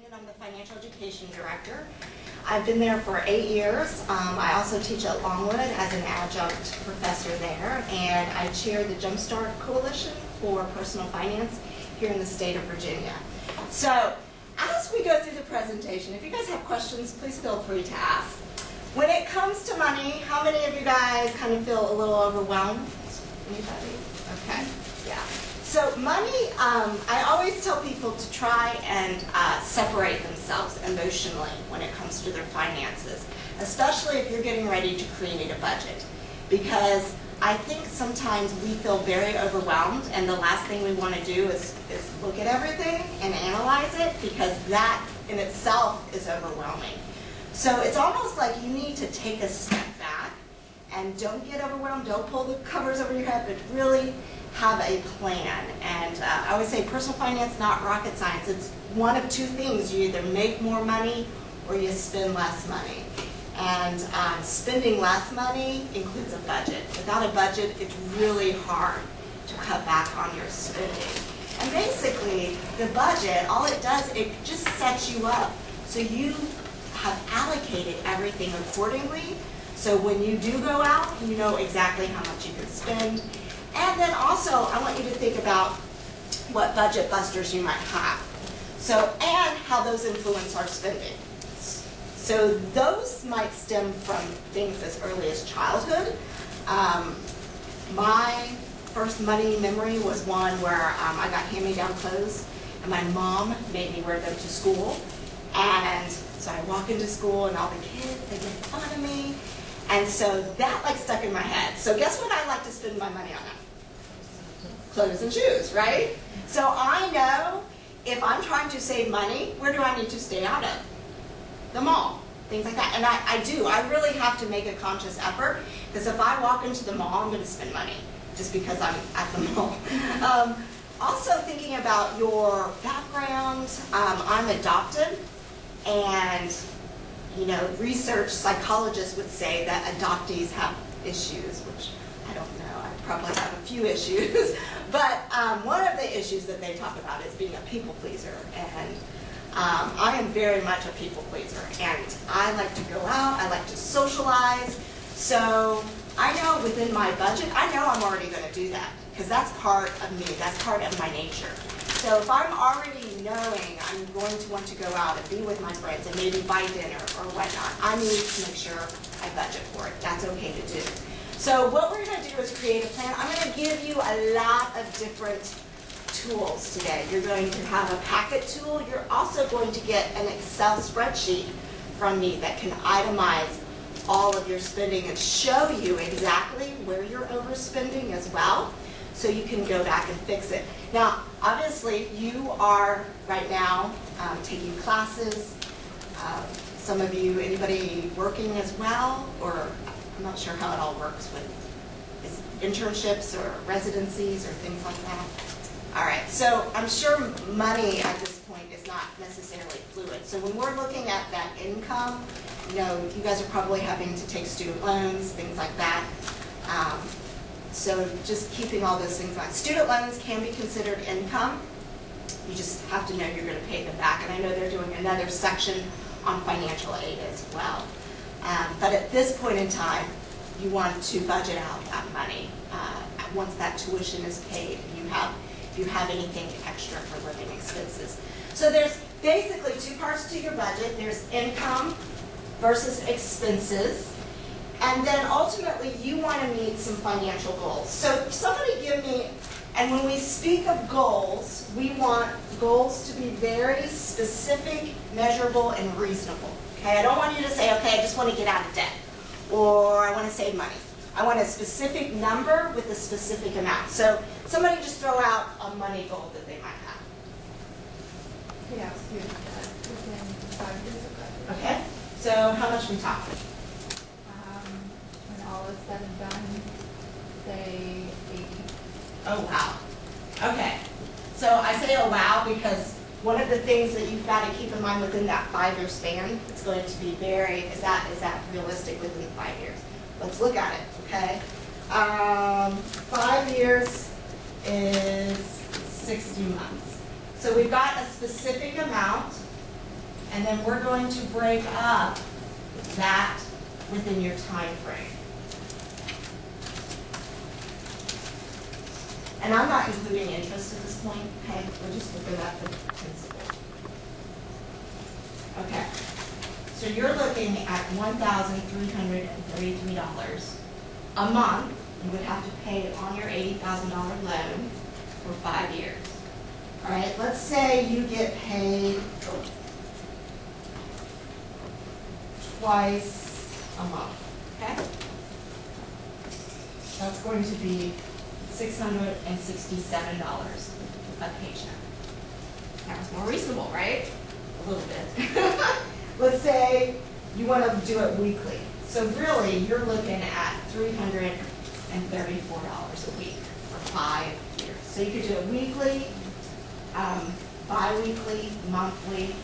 and I'm the financial education director. I've been there for 8 years. I also teach at Longwood as an adjunct professor there, and I chair the Jumpstart Coalition for Personal Finance here in the state of Virginia. So, as we go through the presentation, if you guys have questions, please feel free to ask. When it comes to money, how many of you guys kind of feel a little overwhelmed? Anybody? Okay, yeah. So money, I always tell people to try and separate themselves emotionally when it comes to their finances, especially if you're getting ready to create a budget. Because I think sometimes we feel very overwhelmed, and the last thing we want to do is look at everything and analyze it, because that in itself is overwhelming. So it's almost like you need to take a step back and don't get overwhelmed, don't pull the covers over your head, but really have a plan. And I always say personal finance, not rocket science. It's one of two things. You either make more money or you spend less money. And spending less money includes a budget. Without a budget, it's really hard to cut back on your spending. And basically, the budget, all it does, it just sets you up so you have allocated everything accordingly. So when you do go out, you know exactly how much you can spend. And then also, I want you to think about what budget busters you might have. So, and how those influence our spending. So those might stem from things as early as childhood. My first money memory was one where I got hand-me-down clothes, and my mom made me wear them to school. And so I walk into school, and all the kids, they make fun of me. And so that like stuck in my head. So guess what I like to spend my money on? Clothes and shoes, right? So I know if I'm trying to save money, where do I need to stay out of? The mall, things like that. And I do. I really have to make a conscious effort, because if I walk into the mall, I'm going to spend money just because I'm at the mall. Also thinking about your background, I'm adopted, and you know, research psychologists would say that adoptees have issues, which I don't know. I probably have a few issues. But one of the issues that they talk about is being a people pleaser. And I am very much a people pleaser. And I like to go out. I like to socialize. So I know within my budget, I know I'm already going to do that, because that's part of me. That's part of my nature. So if I'm already knowing I'm going to want to go out and be with my friends and maybe buy dinner or whatnot, I need to make sure I budget for it. That's okay to do. So what we're going to do is create a plan. I'm going to give you a lot of different tools today. You're going to have a packet tool. You're also going to get an Excel spreadsheet from me that can itemize all of your spending and show you exactly where you're overspending as well, so you can go back and fix it. Now, obviously, you are right now taking classes. Some of you, anybody working as well, or I'm not sure how it all works with internships or residencies or things like that. All right, so I'm sure money at this point is not necessarily fluid. So when we're looking at that income, you know, you guys are probably having to take student loans, things like that. So just keeping all those things in mind. Student loans can be considered income. You just have to know you're going to pay them back. And I know they're doing another section on financial aid as well. But at this point in time, you want to budget out that money once that tuition is paid. If you have anything extra for living expenses. So there's basically two parts to your budget. There's income versus expenses. And then ultimately, you want to meet some financial goals. So somebody give me, and when we speak of goals, we want goals to be very specific, measurable, and reasonable. Okay, I don't want you to say, okay, I just want to get out of debt, or I want to save money. I want a specific number with a specific amount. So somebody just throw out a money goal that they might have. Yeah, within 5 years of graduation. Okay, so how much are we talking? When all is said and done, say 80. Oh, wow. Okay. So I say, oh, wow, because one of the things that you've got to keep in mind within that 5-year span, it's going to be very, is that realistic within 5 years? Let's look at it, okay? 5 years is 60 months. So we've got a specific amount And then we're going to break up that within your time frame. And I'm not including interest at this point, okay? We're just looking at the principal. Okay. So you're looking at $1,333 a month you would have to pay on your $80,000 loan for 5 years. All right, let's say you get paid twice a month, okay? That's going to be $667 a paycheck. That was more reasonable, right? A little bit. Let's say you want to do it weekly. So really, you're looking at $334 a week for 5 years. So you could do it weekly, bi-weekly, monthly.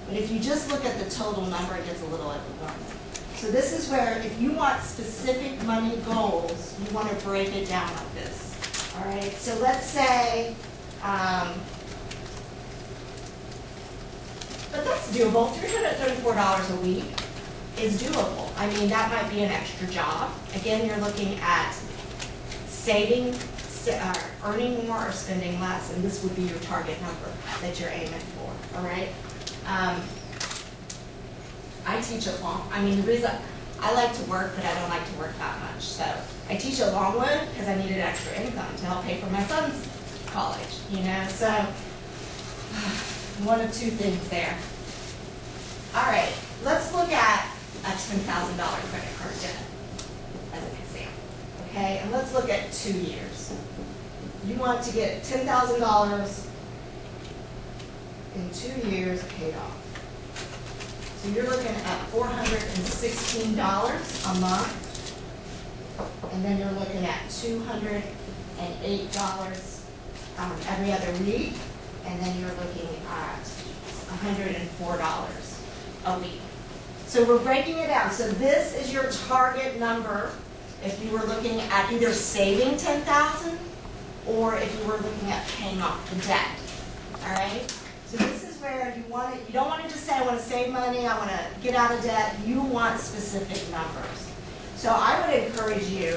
But if you just look at the total number, it gets a little overwhelming. So this is where if you want specific money goals, you want to break it down like this. All right, so let's say, but that's doable. $334 a week is doable. I mean, that might be an extra job. Again, you're looking at saving, earning more or spending less, and this would be your target number that you're aiming for, all right? I teach at the reason I like to work, but I don't like to work that much. So I teach at Longwood because I needed extra income to help pay for my son's college, you know? So one of two things there. All right, let's look at a $10,000 credit card debt as an example, okay? And let's look at 2 years. You want to get $10,000 in 2 years paid off. So you're looking at $416 a month, and then you're looking at $208 every other week, and then you're looking at $104 a week. So we're breaking it down. So this is your target number if you were looking at either saving $10,000 or if you were looking at paying off the debt. All right? So this is where you want it. You don't want to just say, I want to save money, I want to get out of debt. You want specific numbers. So I would encourage you,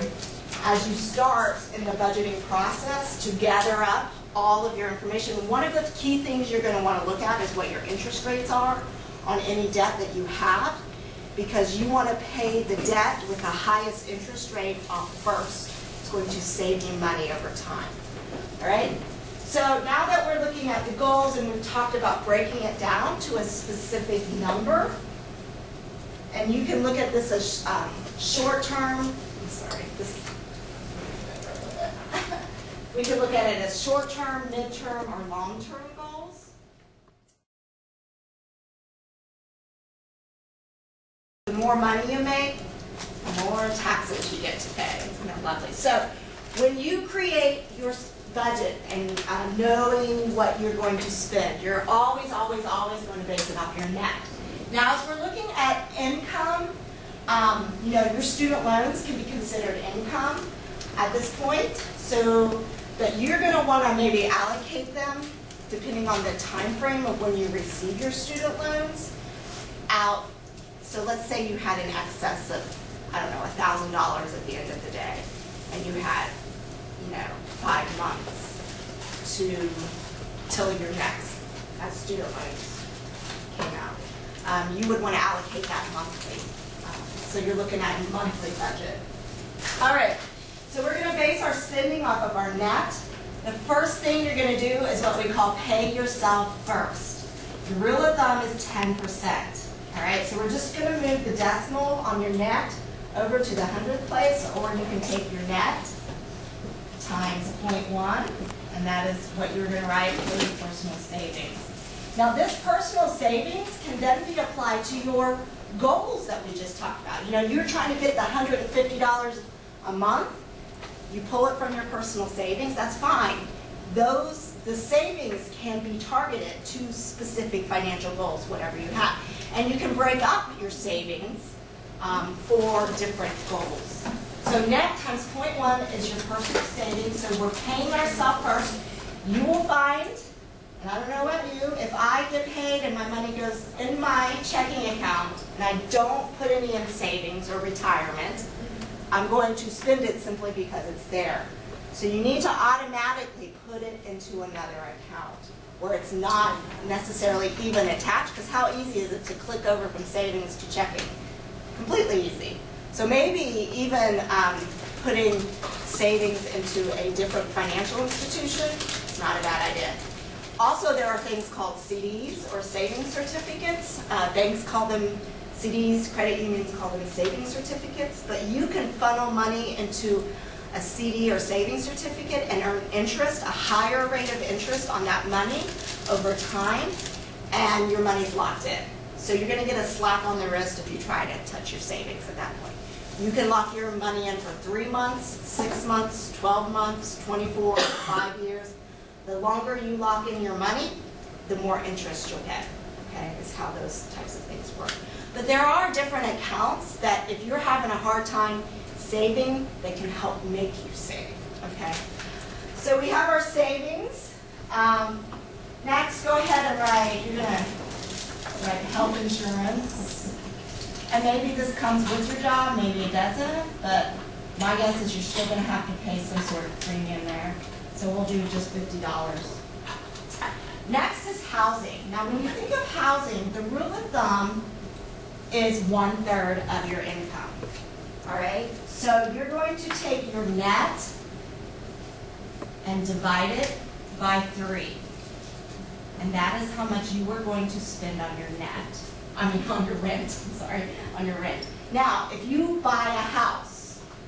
as you start in the budgeting process, to gather up all of your information. One of the key things you're going to want to look at is what your interest rates are on any debt that you have, because you want to pay the debt with the highest interest rate off first. It's going to save you money over time. All right? So now that we're looking at the goals and we've talked about breaking it down to a specific number, and you can look at this as short-term, we can look at it as short-term, mid-term, or long-term goals. The more money you make, the more taxes you get to pay. Isn't that lovely? So when you create your budget and knowing what you're going to spend, you're always going to base it off your net. Now, as we're looking at income, your student loans can be considered income at this point. So, but you're going to want to maybe allocate them, depending on the time frame of when you receive your student loans, out. So let's say you had an excess of, $1,000 at the end of the day, and you had 5 months till your next student loans came out. You would want to allocate that monthly. So you're looking at a monthly budget. All right, so we're going to base our spending off of our net. The first thing you're going to do is what we call pay yourself first. The rule of thumb is 10%. All right, so we're just going to move the decimal on your net over to the 100th place, or you can take your net times 0.1, and that is what you're going to write for your personal savings. Now, this personal savings can then be applied to your goals that we just talked about. You're trying to get the $150 a month. You pull it from your personal savings, that's fine. The savings can be targeted to specific financial goals, whatever you have. And you can break up your savings for different goals. So net times 0.1 is your personal savings. So we're paying ourselves first. You will find, And I don't know about you, if I get paid and my money goes in my checking account and I don't put any in savings or retirement, I'm going to spend it simply because it's there. So you need to automatically put it into another account where it's not necessarily even attached, because how easy is it to click over from savings to checking? Completely easy. So maybe even putting savings into a different financial institution is not a bad idea. Also, there are things called CDs or savings certificates. Banks call them CDs, credit unions call them savings certificates, but you can funnel money into a CD or savings certificate and earn interest, a higher rate of interest on that money over time, and your money's locked in. So you're going to get a slap on the wrist if you try to touch your savings at that point. You can lock your money in for 3 months, 6 months, 12 months, 24, 5 years. The longer you lock in your money, the more interest you'll get, okay, is how those types of things work. But there are different accounts that if you're having a hard time saving, they can help make you save, okay? So we have our savings. Next, go ahead and write, you're going to write health insurance. And maybe this comes with your job, maybe it doesn't, but my guess is you're still going to have to pay some sort of premium there. So we'll do just $50. Next is housing. Now when you think of housing, the rule of thumb is 1/3 of your income. All right? So you're going to take your net and divide it by 3. And that is how much you are going to spend on your on your rent, on your rent. Now, if you buy a house,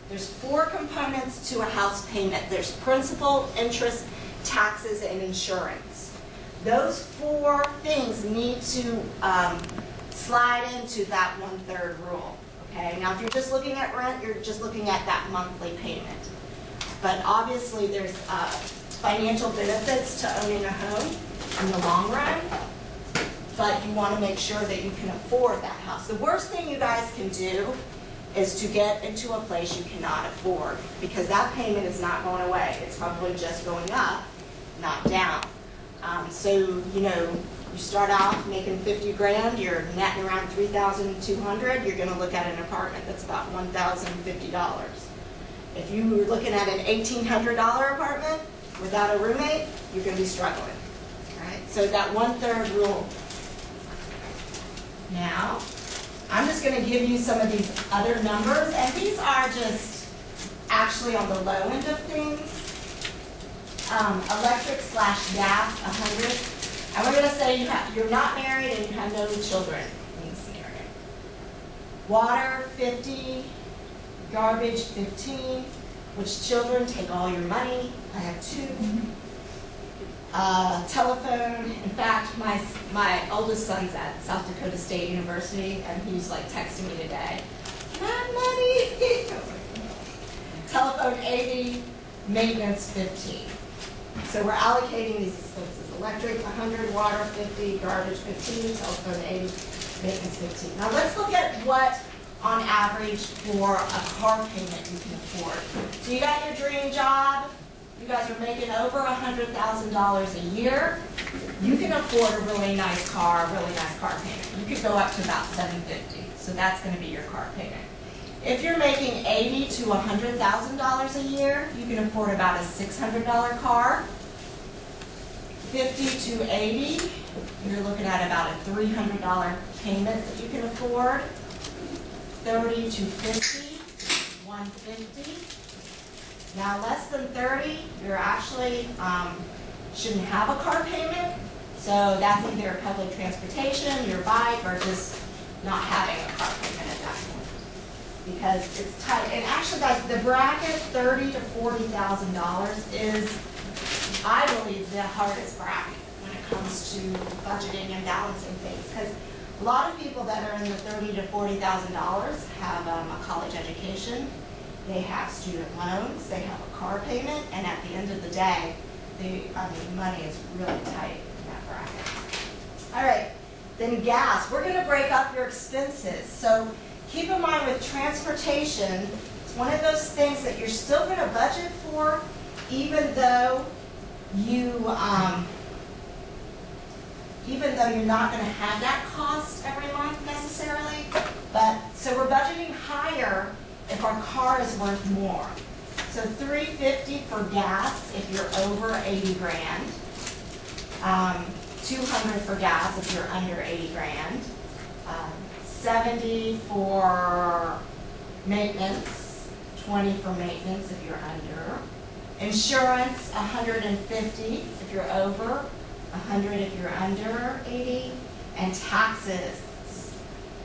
there's 4 components to a house payment. There's principal, interest, taxes, and insurance. Those 4 things need to slide into that 1/3 rule. Okay? Now, if you're just looking at rent, you're just looking at that monthly payment. But obviously, there's financial benefits to owning a home in the long run, but you want to make sure that you can afford that house. The worst thing you guys can do is to get into a place you cannot afford, because that payment is not going away. It's probably just going up, not down. So, you know, you start off making 50 grand, you're netting around $3,200, you're going to look at an apartment that's about $1,050. If you were looking at an $1,800 apartment without a roommate, you're going to be struggling. All right? So that 1/3 rule. Now, I'm just going to give you some of these other numbers, and these are just actually on the low end of things. Electric/gas, 100. And we're going to say you're not married and you have no children in this scenario. Water, 50. Garbage, 15. Which children take all your money? I have 2. Telephone. In fact, my oldest son's at South Dakota State University, and he's like texting me today, "Not money." Telephone, 80. Maintenance, 15. So we're allocating these expenses. Electric, 100. Water, 50. Garbage, 15. Telephone, 80. Maintenance, 15. Now let's look at what, on average, for a car payment you can afford. So you got your dream job. You guys are making over $100,000 a year. You can afford a really nice car payment. You could go up to about $750. So that's going to be your car payment. If you're making $80,000 to $100,000 a year, you can afford about a $600 car. 50 to 80, you're looking at about a $300 payment that you can afford. 30 to 50, 150. Now less than 30, you're actually shouldn't have a car payment. So that's either public transportation, your bike, or just not having a car payment at that point, because it's tight. And actually, guys, the bracket $30,000 to $40,000 is, I believe, the hardest bracket when it comes to budgeting and balancing things, because a lot of people that are in the $30,000 to $40,000 have a college education, they have student loans, they have a car payment, and at the end of the day, money is really tight in that bracket. All right, then gas. We're going to break up your expenses. So keep in mind with transportation, it's one of those things that you're still going to budget for, even though you even though you're not gonna have that cost every month necessarily. But, so we're budgeting higher if our car is worth more. So $350 for gas if you're over 80 grand. $200 for gas if you're under 80 grand. $70 for maintenance, $20 for maintenance if you're under. Insurance, $150 if you're over, $100 if you're under 80. And taxes.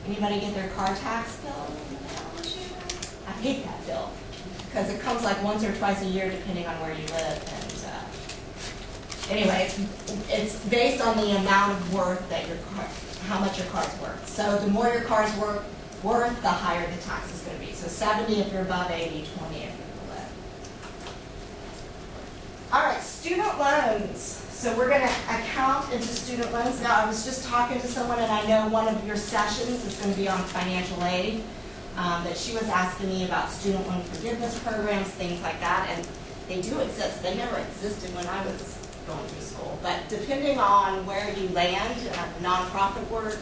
Anybody get their car tax bill in the mail this year? I hate that bill because it comes like once or twice a year depending on where you live. And anyway, it's based on the amount of worth that your car, how much your car's worth. So the more your car's worth, the higher the tax is going to be. So 70 if you're above 80, 20 if you're below. All right, student loans. So we're going to account into student loans. Now, I was just talking to someone, and I know one of your sessions is going to be on financial aid, that she was asking me about student loan forgiveness programs, things like that, and they do exist. They never existed when I was going through school. But depending on where you land, nonprofit work,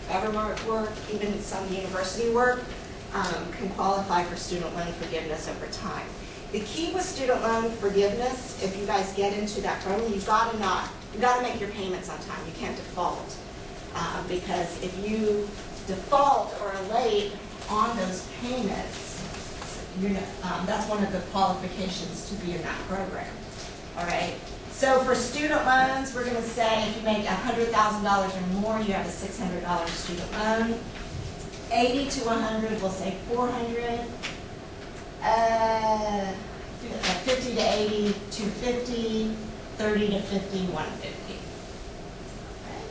government work, even some university work, can qualify for student loan forgiveness over time. The key with student loan forgiveness, if you guys get into that program, you've got to make your payments on time. You can't default. Because if you default or are late on those payments, that's one of the qualifications to be in that program. All right? So for student loans, we're going to say if you make $100,000 or more, you have a $600 student loan. 80 to 100, we'll say 400. 50 to 80, 250, 30 to 50, 150. Okay.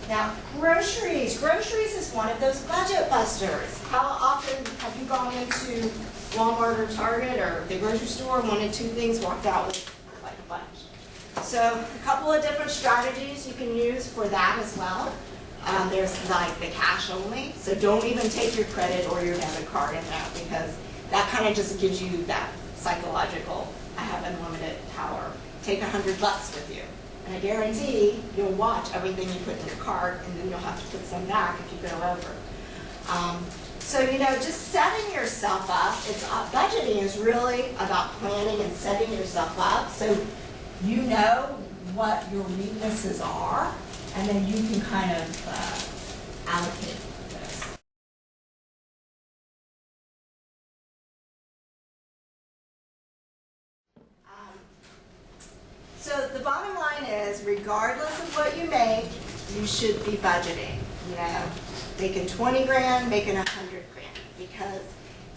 Now, groceries. Groceries is one of those budget busters. How often have you gone into Walmart or Target or the grocery store, wanted two things, walked out with like a bunch? So a couple of different strategies you can use for that as well. There's like the cash only. So don't even take your credit or your debit card in that because that kind of just gives you that psychological, I have unlimited power. Take $100 with you. And I guarantee you'll watch everything you put in your cart and then you'll have to put some back if you go over. So, just setting yourself up, budgeting is really about planning and setting yourself up so you know what your weaknesses are and then you can kind of allocate. So the bottom line is, regardless of what you make, you should be budgeting. Making 20 grand, making 100 grand, because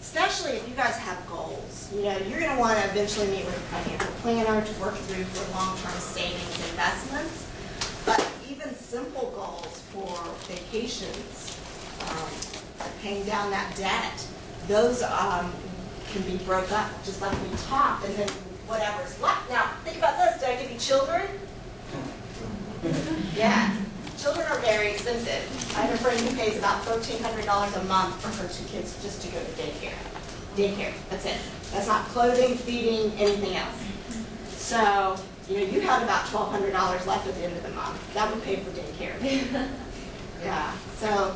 especially if you guys have goals, you're going to want to eventually meet with a financial planner to work through for long-term savings investments. But even simple goals for vacations, paying down that debt, those can be broke up, just like we talked, and then whatever's left. Now, think about this. Did I give you children? Yeah. Children are very expensive. I have a friend who pays about $1,300 a month for her two kids just to go to daycare. Daycare, that's it. That's not clothing, feeding, anything else. So, you had about $1,200 left at the end of the month. That would pay for daycare. Yeah. So,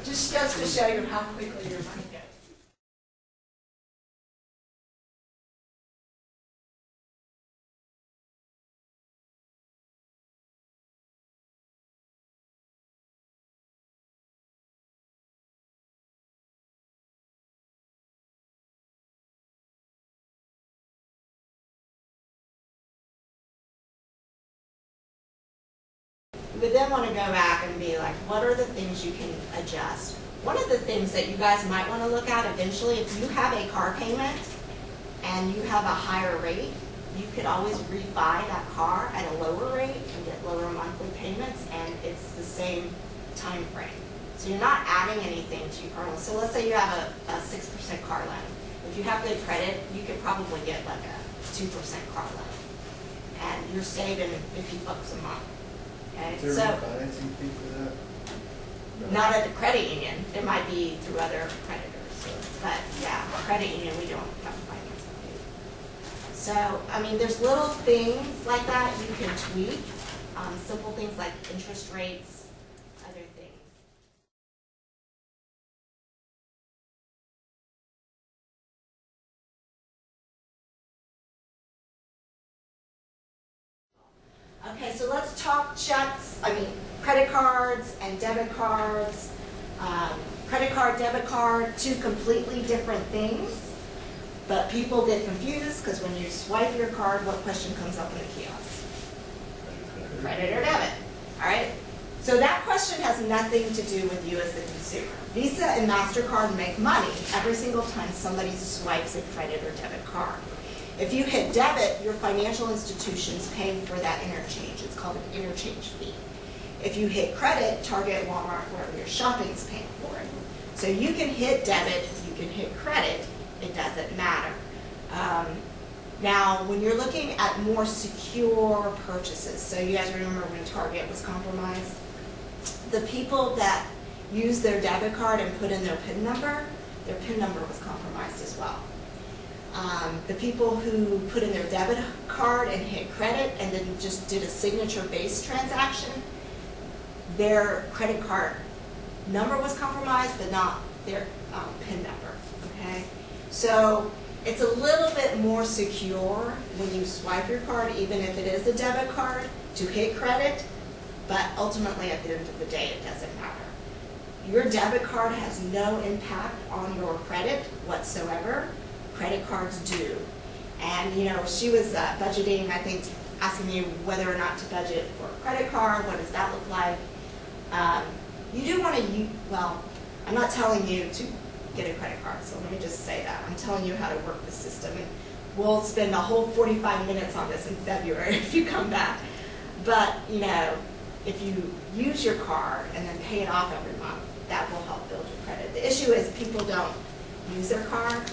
just goes to show you how quickly your money goes. You would then want to go back and be like, what are the things you can adjust? One of the things that you guys might want to look at eventually, if you have a car payment and you have a higher rate, you could always rebuy that car at a lower rate and get lower monthly payments, and it's the same time frame. So you're not adding anything to your car loan. So let's say you have a 6% car loan. If you have good credit, you could probably get like a 2% car loan. And you're saving $50 a month. Okay, is there a financing fee for that? No. Not at the credit union. It might be through other creditors. So, but yeah, credit union, we don't have financing fee. So, there's little things like that you can tweak. simple things like interest rates, other things. Okay, so let's talk credit cards and debit cards. Credit card, debit card, two completely different things. But people get confused because when you swipe your card, what question comes up in the kiosk? Credit or debit, all right? So that question has nothing to do with you as the consumer. Visa and MasterCard make money every single time somebody swipes a credit or debit card. If you hit debit, your financial institution's paying for that interchange. It's called an interchange fee. If you hit credit, Target, Walmart, wherever you're shopping is paying for it. So you can hit debit, you can hit credit, it doesn't matter. Now, when you're looking at more secure purchases, so you guys remember when Target was compromised? The people that used their debit card and put in their PIN number was compromised as well. The people who put in their debit card and hit credit and then just did a signature-based transaction, their credit card number was compromised, but not their PIN number, okay? So it's a little bit more secure when you swipe your card, even if it is a debit card, to hit credit, but ultimately at the end of the day, it doesn't matter. Your debit card has no impact on your credit whatsoever. Credit cards do. And you know, she was budgeting, I think, asking me whether or not to budget for a credit card, what does that look like? You do want to, well, I'm not telling you to get a credit card, so let me just say that. I'm telling you how to work the system, and we'll spend a whole 45 minutes on this in February if you come back. But, you know, if you use your card and then pay it off every month, that will help build your credit. The issue is people don't use their card,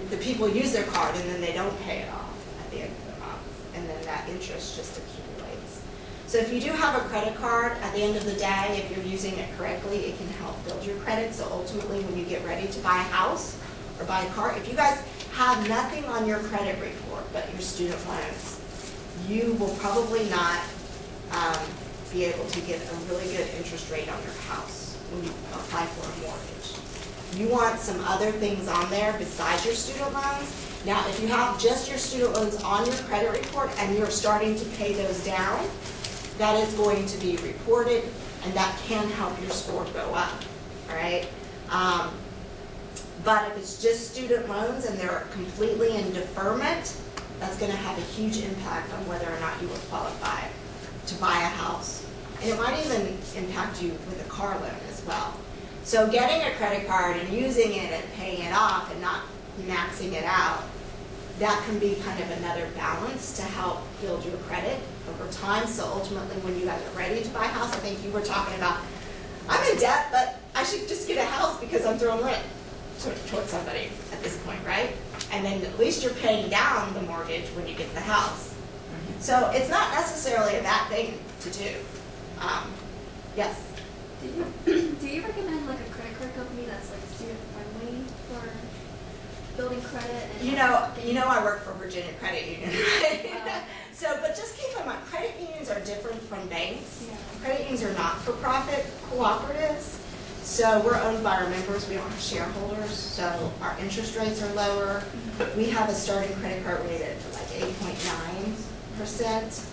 the people use their card and then they don't pay it off at the end of the month, and then that interest just accumulates. So if you do have a credit card, at the end of the day, if you're using it correctly, it can help build your credit. So ultimately, when you get ready to buy a house or buy a car, if you guys have nothing on your credit report but your student loans, you will probably not be able to get a really good interest rate on your house when you apply for a mortgage. You want some other things on there besides your student loans. Now, if you have just your student loans on your credit report and you're starting to pay those down, that is going to be reported, and that can help your score go up, all right? But if it's just student loans and they're completely in deferment, that's going to have a huge impact on whether or not you will qualify to buy a house. And it might even impact you with a car loan as well. So getting a credit card and using it and paying it off and not maxing it out, that can be kind of another balance to help build your credit over time. So ultimately, when you guys are ready to buy a house, I think you were talking about, I'm in debt, but I should just get a house because I'm throwing rent towards somebody at this point, right? And then at least you're paying down the mortgage when you get the house. So it's not necessarily a bad thing to do. Yes? Do you recommend like a credit card company that's like student friendly for building credit? And You know I work for Virginia Credit Union, right? But just keep in mind, credit unions are different from banks. Yeah. Credit unions are not-for-profit cooperatives. So we're owned by our members. We don't have shareholders, so our interest rates are lower. We have a starting credit card rate at like 8.9%.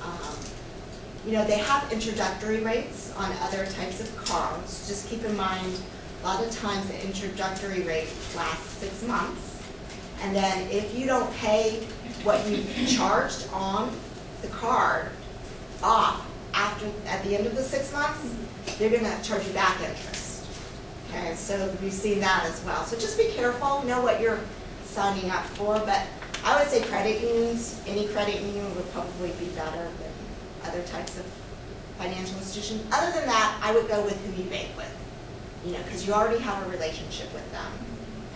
They have introductory rates on other types of cards. Just keep in mind, a lot of times the introductory rate lasts 6 months. And then if you don't pay what you charged on the card off at the end of the 6 months, they're going to charge you back interest. Okay, so we've seen that as well. So just be careful, know what you're signing up for. But I would say credit unions, any credit union would probably be better than other types of financial institutions. Other than that, I would go with who you bank with, because you already have a relationship with them,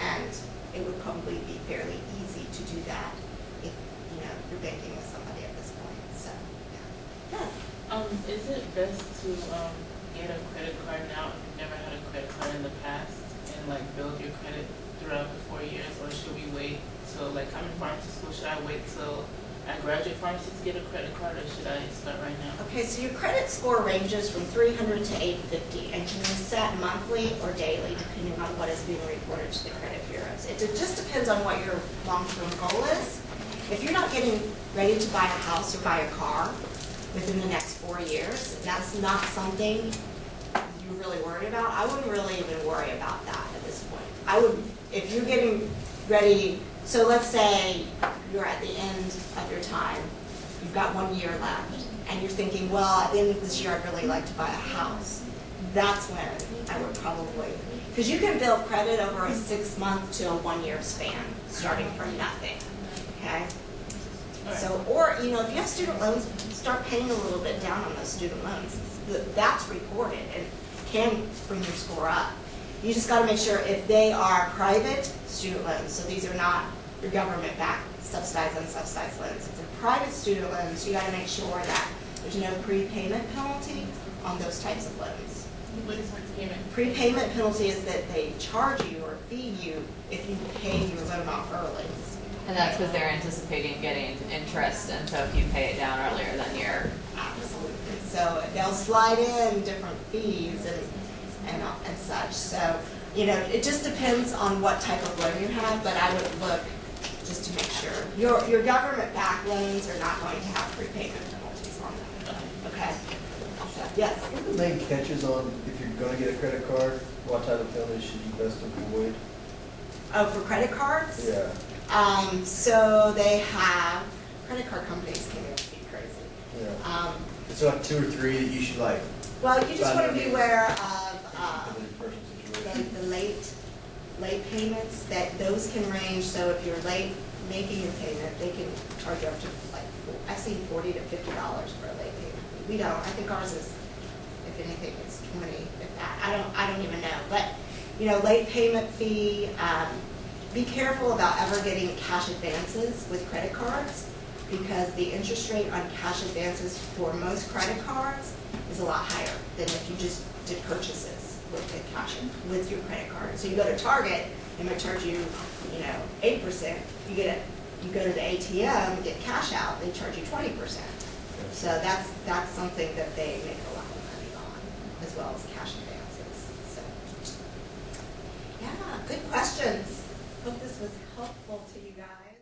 and it would probably be fairly easy to do that if you're banking with somebody at this point. So, yeah. Yes. Is it best to get a credit card now if you've never had a credit card in the past and build your credit throughout the 4 years, or should we wait till coming from to school? Should I wait till at graduate pharmacy to get a credit card, or should I start right now? Okay, so your credit score ranges from 300 to 850 and can be set monthly or daily depending on what is being reported to the credit bureaus. It just depends on what your long-term goal is. If you're not getting ready to buy a house or buy a car within the next 4 years, that's not something you're really worried about, I wouldn't really even worry about that at this point. I would, if you're getting ready, so let's say you're at the end of your time, you've got 1 year left, and you're thinking, well, at the end of this year, I'd really like to buy a house. That's when I would probably, because you can build credit over a 6-month to a 1 year span, starting from nothing, okay? So, or, you know, if you have student loans, start paying a little bit down on those student loans. That's reported and can bring your score up. You just got to make sure if they are private student loans, so these are not your government-backed subsidized, unsubsidized loans. If they're private student loans, you got to make sure that there's no prepayment penalty on those types of loans. What is prepayment? Prepayment penalty is that they charge you or fee you if you pay your loan off early. And that's because they're anticipating getting interest, and so if you pay it down earlier, then you're... Absolutely. So they'll slide in different fees and such. So, you know, it just depends on what type of loan you have, but I would look just to make sure. Your government-backed loans are not going to have prepayment penalties on them. Okay? So, yes? What are the main catches on if you're going to get a credit card? What type of penalties should you best avoid? Oh, for credit cards? Yeah. So they have, credit card companies can be crazy. Yeah. It's like 2 or 3 that you should like. Well, you just want to be aware of in a personal situation. the late payments, that those can range. So if you're late making your payment, they can charge you up to, like, I've seen $40 to $50 for a late payment. We don't. I think ours is, if anything, it's 20. If that, I don't even know. But you know, late payment fee. Be careful about ever getting cash advances with credit cards, because the interest rate on cash advances for most credit cards is a lot higher than if you just did purchases with the cash with your credit card. So you go to Target, they might charge you, you know, 8%. You go to the ATM, get cash out, they charge you 20%. So that's something that they make a lot of money on, as well as cash advances. So yeah, good questions. Hope this was helpful to you guys.